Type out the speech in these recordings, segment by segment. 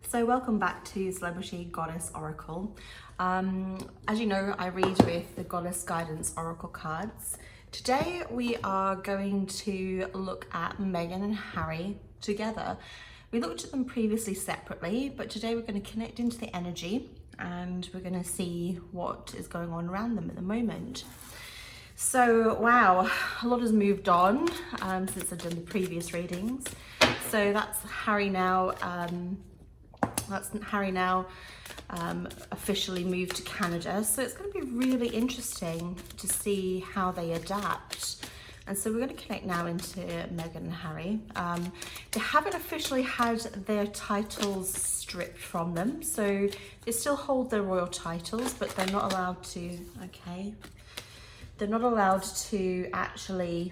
So welcome back to Celebrity Goddess Oracle. As you know, I read with the Goddess Guidance Oracle cards. Today we are going to look at Meghan and Harry together. We looked at them previously separately, but today we're going to connect into the energy and we're going to see what is going on around them at the moment. So wow, a lot has moved on since I've done the previous readings. So that's Harry now. Officially moved to Canada. So it's going to be really interesting to see how they adapt. And so we're going to connect now into Meghan and Harry. They haven't officially had their titles stripped from them. So they still hold their royal titles, but they're not allowed to, they're not allowed to actually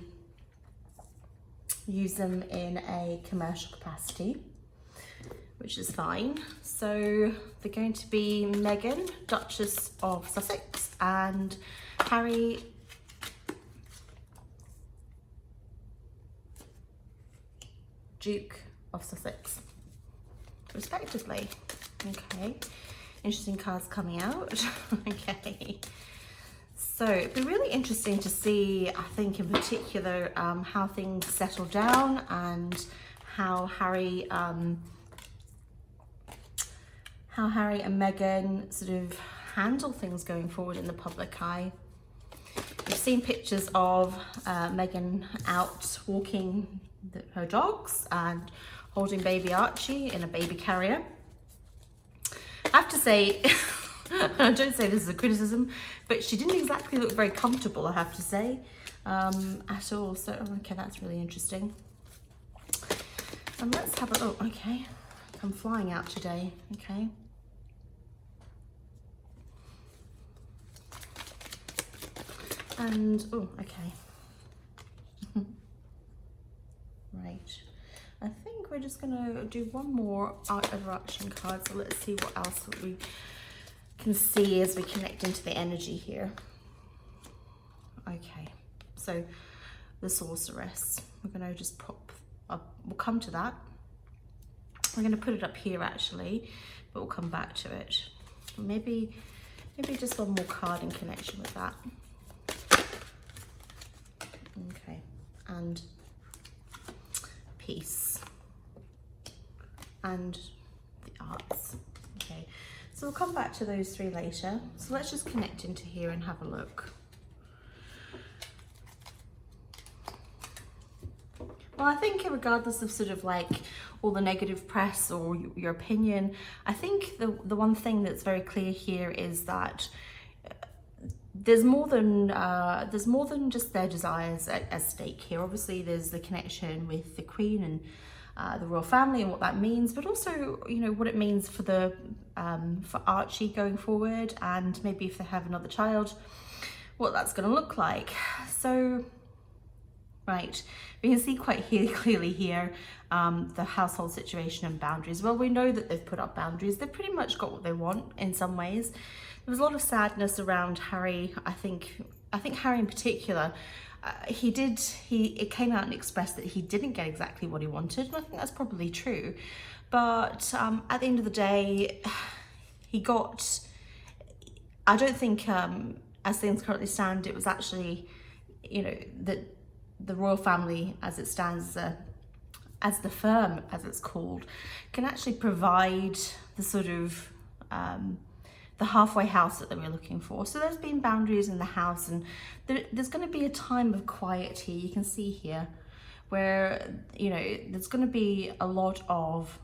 use them in a commercial capacity, which is fine. So they're going to be Meghan, Duchess of Sussex, and Harry, Duke of Sussex, respectively. Okay, interesting cards coming out. Okay, so it'd be really interesting to see, I think in particular, how things settle down and how Harry and Meghan sort of handle things going forward in the public eye. We've seen pictures of Meghan out walking her dogs and holding baby Archie in a baby carrier. I have to say, I don't say this as a criticism, but she didn't exactly look very comfortable, I have to say, at all. So, okay, that's really interesting. And let's have a look. Okay, I'm flying out today. Okay. And, oh, okay. Right. I think we're just gonna do one more overarching card. So let's see what else we can see as we connect into the energy here. Okay. So the Sorceress. We're gonna just pop up. We'll come to that. I'm gonna put it up here actually, but we'll come back to it. Maybe just one more card in connection with that. Okay, and peace and the arts. Okay, so we'll come back to those three later. So let's just connect into here and have a look. Well, I think regardless of sort of like all the negative press or your opinion, I think the one thing that's very clear here is that there's more than just their desires at stake here. Obviously, there's the connection with the Queen and the royal family and what that means, but also, you know, what it means for the for Archie going forward, and maybe if they have another child, what that's going to look like. So, right, we can see quite clearly here the household situation and boundaries. Well, we know that they've put up boundaries. They've pretty much got what they want in some ways. There was a lot of sadness around Harry. I think Harry in particular, it came out and expressed that he didn't get exactly what he wanted, and I think that's probably true. But at the end of the day, I don't think, as things currently stand, it was actually, you know, that the royal family as it stands, as the firm, as it's called, can actually provide the sort of the halfway house that they were looking for. So there's been boundaries in the house, and there's going to be a time of quiet here. You can see here where, you know, there's going to be a lot of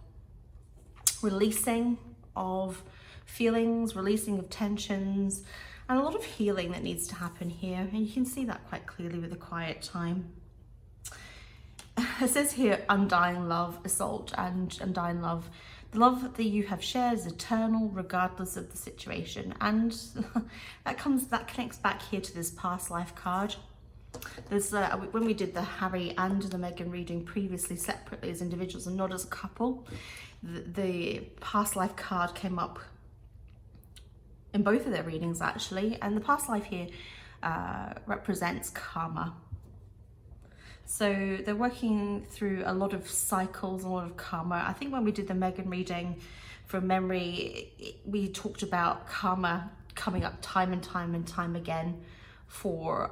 releasing of feelings, releasing of tensions, and a lot of healing that needs to happen here. And you can see that quite clearly with the quiet time. It says here, undying love, assault, and undying love. The love that you have shared is eternal, regardless of the situation. And that connects back here to this past life card. There's when we did the Harry and the Meghan reading previously separately as individuals and not as a couple, the past life card came up in both of their readings actually, and the past life here represents karma. So they're working through a lot of cycles, a lot of karma. I think when we did the Meghan reading from memory, we talked about karma coming up time and time and time again for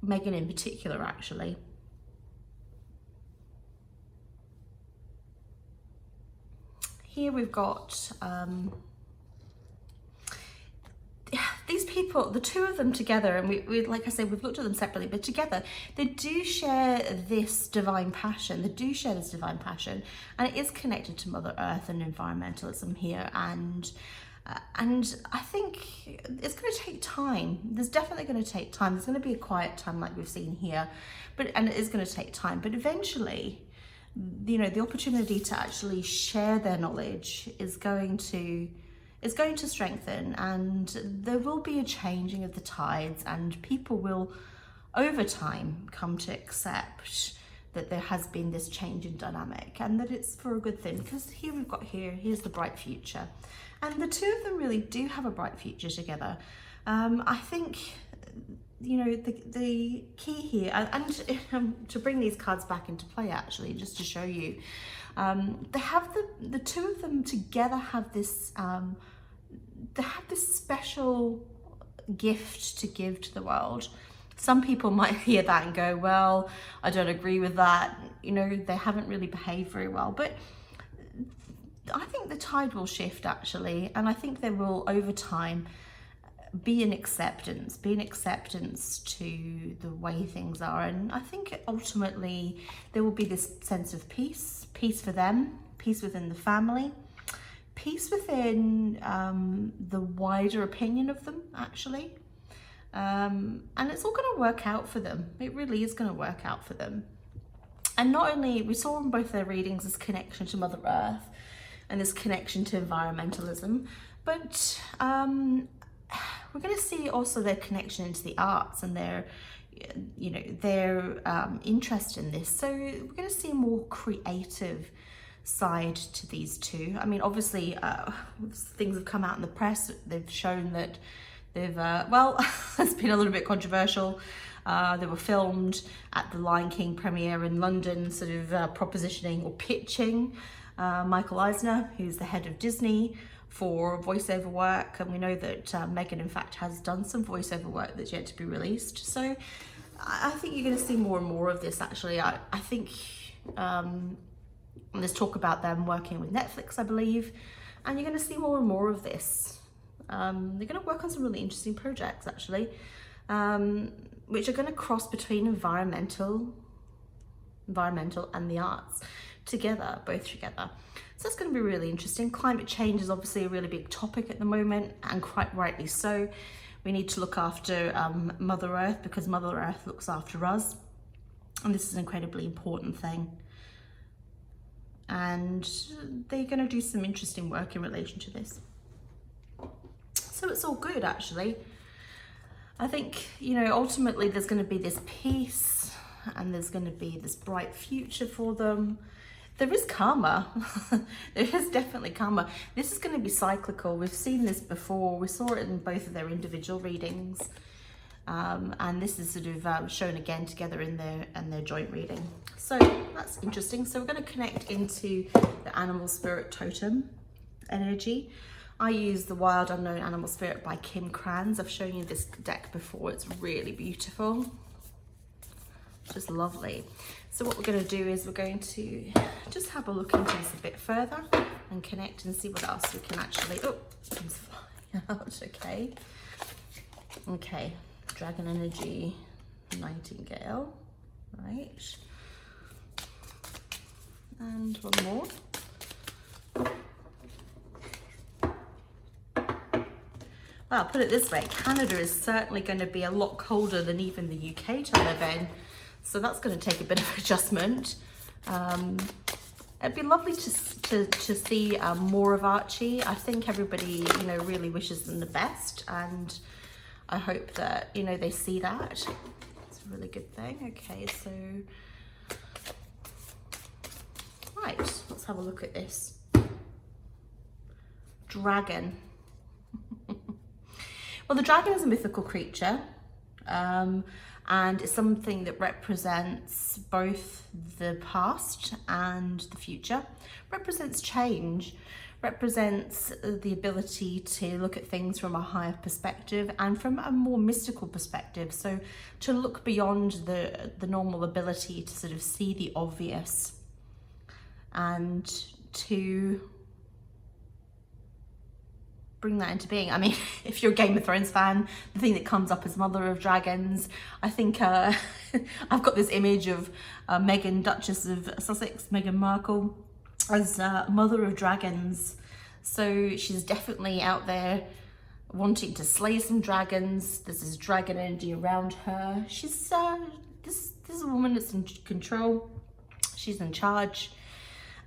Meghan in particular, actually. Here we've got these people, the two of them together, and we like I said, we've looked at them separately, but together they do share this divine passion. They do share this divine passion, and it is connected to Mother Earth and environmentalism here. And I think it's going to take time. There's definitely going to take time. There's going to be a quiet time like we've seen here, and it is going to take time. But eventually, you know, the opportunity to actually share their knowledge is going to strengthen, and there will be a changing of the tides, and people will over time come to accept that there has been this change in dynamic, and that it's for a good thing, because here's the bright future, and the two of them really do have a bright future together. I think, you know, the key here, and to bring these cards back into play, actually, just to show you, they have the two of them together have this they have this special gift to give to the world. Some people might hear that and go, well, I don't agree with that, you know, they haven't really behaved very well. But I think the tide will shift, actually, and I think there will over time be an acceptance to the way things are. And I think ultimately there will be this sense of peace for them, peace within the family, peace within the wider opinion of them, actually. And it's all going to work out for them. It really is going to work out for them. And not only, we saw in both their readings this connection to Mother Earth and this connection to environmentalism, but we're going to see also their connection into the arts and their, you know, their interest in this. So we're going to see a more creative side to these two. I mean, obviously, things have come out in the press. They've shown that they've, well, it's been a little bit controversial. They were filmed at the Lion King premiere in London, sort of propositioning or pitching Michael Eisner, who's the head of Disney, for voiceover work. And we know that Meghan, in fact, has done some voiceover work that's yet to be released. So I think you're going to see more and more of this, actually. I think there's talk about them working with Netflix, I believe, and you're going to see more and more of this. They're going to work on some really interesting projects, actually, which are going to cross between environmental and the arts together, both together. So it's going to be really interesting. Climate change is obviously a really big topic at the moment, and quite rightly so. We need to look after Mother Earth, because Mother Earth looks after us, and this is an incredibly important thing. And they're going to do some interesting work in relation to this. So it's all good, actually. I think, you know, ultimately there's going to be this peace, and there's going to be this bright future for them. There is karma. There is definitely karma. This is going to be cyclical. We've seen this before. We saw it in both of their individual readings. And this is sort of shown again together in their joint reading. So that's interesting. So we're going to connect into the animal spirit totem energy. I use the Wild Unknown Animal Spirit by Kim Kranz. I've shown you this deck before. It's really beautiful. Just lovely. So what we're going to do is we're going to just have a look into this a bit further and connect and see what else we can actually, oh, it's flying out, okay. Okay, Dragon Energy, Nightingale, right. And one more. Well, put it this way, Canada is certainly going to be a lot colder than even the UK to live in. So that's going to take a bit of adjustment. It'd be lovely to see more of Archie. I think everybody, you know, really wishes them the best, and I hope that, you know, they see that. It's a really good thing. Okay, so right, let's have a look at this. Dragon. Well, the dragon is a mythical creature. and it's something that represents both the past and the future, represents change, represents the ability to look at things from a higher perspective and from a more mystical perspective. So to look beyond the normal ability to sort of see the obvious, and to bring that into being. I mean, if you're a Game of Thrones fan, the thing that comes up is Mother of Dragons. I think I've got this image of Meghan, Duchess of Sussex, Meghan Markle, as Mother of Dragons. So she's definitely out there wanting to slay some dragons. There's this dragon energy around her. She's this is a woman that's in control. She's in charge.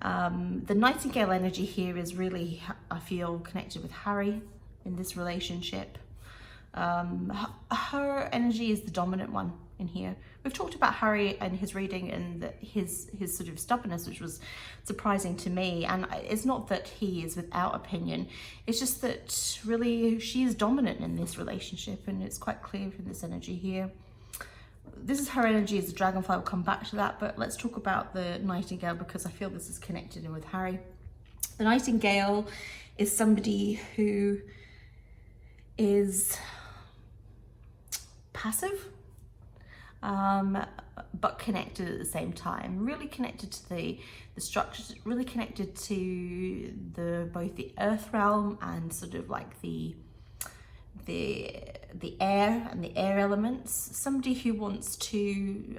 The Nightingale energy here is really, I feel, connected with Harry in this relationship. Her energy is the dominant one in here. We've talked about Harry and his reading and his sort of stubbornness, which was surprising to me. And it's not that he is without opinion. It's just that really she is dominant in this relationship, and it's quite clear from this energy here. This is her energy as a dragonfly. We'll come back to that, but let's talk about the Nightingale because I feel this is connected in with Harry. The Nightingale is somebody who is passive, but connected at the same time. Really connected to the structures. Really connected to both the earth realm and sort of like the air and the air elements. Somebody who wants to,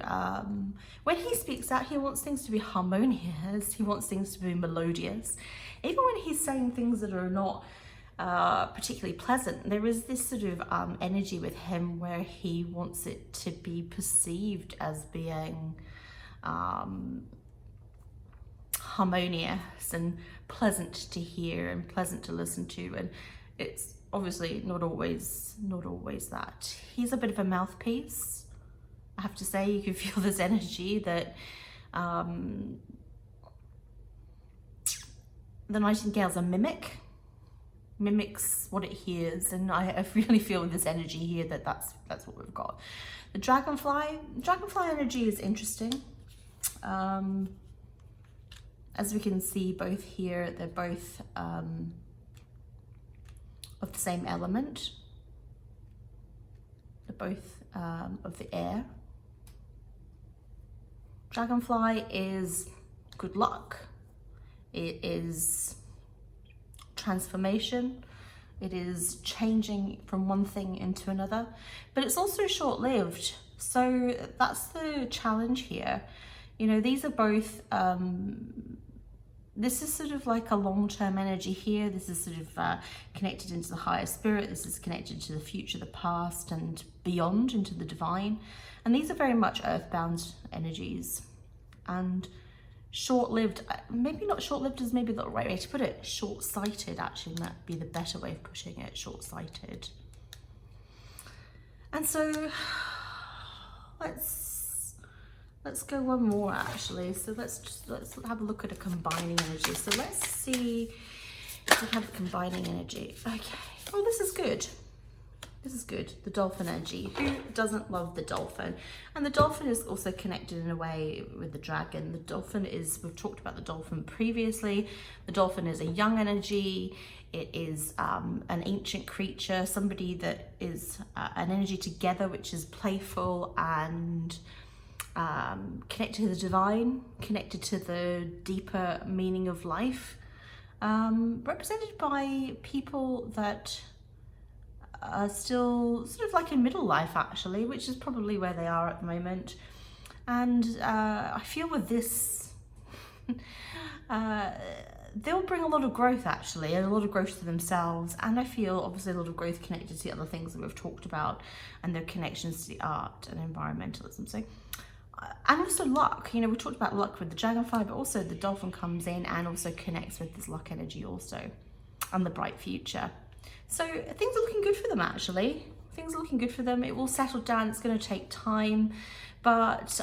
when he speaks out, he wants things to be harmonious, he wants things to be melodious. Even when he's saying things that are not particularly pleasant, there is this sort of energy with him where he wants it to be perceived as being harmonious and pleasant to hear and pleasant to listen to, and it's obviously not always that. He's a bit of a mouthpiece, I have to say. You can feel this energy that the Nightingale's a mimics what it hears, and I really feel with this energy here that that's what we've got. The dragonfly energy is interesting. As we can see both here, they're both of the same element. They're both of the air. Dragonfly is good luck. It is transformation. It is changing from one thing into another, but it's also short-lived. So that's the challenge here. You know, these are both, this is sort of like a long-term energy here. This is sort of connected into the higher spirit. This is connected to the future, the past, and beyond into the divine. And these are very much earthbound energies. And short-lived, maybe not short-lived is maybe the right way to put it. Short-sighted, actually, that'd be the better way of pushing it. Short-sighted. And so let's go one more, actually. So let's have a look at a combining energy. So let's see if we have a combining energy. Okay. Oh, this is good. This is good. The dolphin energy. Who doesn't love the dolphin? And the dolphin is also connected in a way with the dragon. The dolphin is, we've talked about the dolphin previously. The dolphin is a young energy. It is an ancient creature, somebody that is an energy together, which is playful and connected to the divine, connected to the deeper meaning of life, represented by people that are still sort of like in middle life, actually, which is probably where they are at the moment. And I feel with this, they'll bring a lot of growth, actually, and a lot of growth to themselves. And I feel obviously a lot of growth connected to the other things that we've talked about and their connections to the art and environmentalism. So, and also luck, you know, we talked about luck with the dragonfly, but also the dolphin comes in and also connects with this luck energy also, and the bright future. So things are looking good for them, actually. Things are looking good for them. It will settle down. It's going to take time, but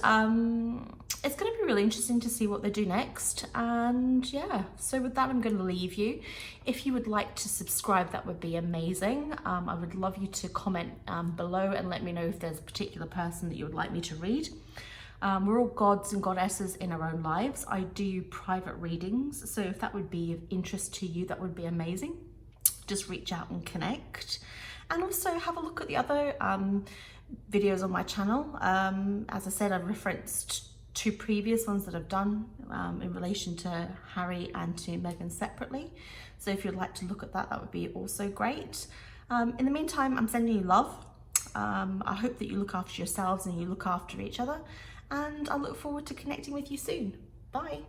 it's going to be really interesting to see what they do next. And yeah, so with that, I'm going to leave you. If you would like to subscribe, that would be amazing. I would love you to comment below and let me know if there's a particular person that you would like me to read. We're all gods and goddesses in our own lives. I do private readings, so if that would be of interest to you, that would be amazing. Just reach out and connect. And also have a look at the other videos on my channel. As I said, I've referenced 2 previous ones that I've done in relation to Harry and to Meghan separately. So if you'd like to look at that, that would be also great. In the meantime, I'm sending you love. I hope that you look after yourselves and you look after each other. And I look forward to connecting with you soon. Bye.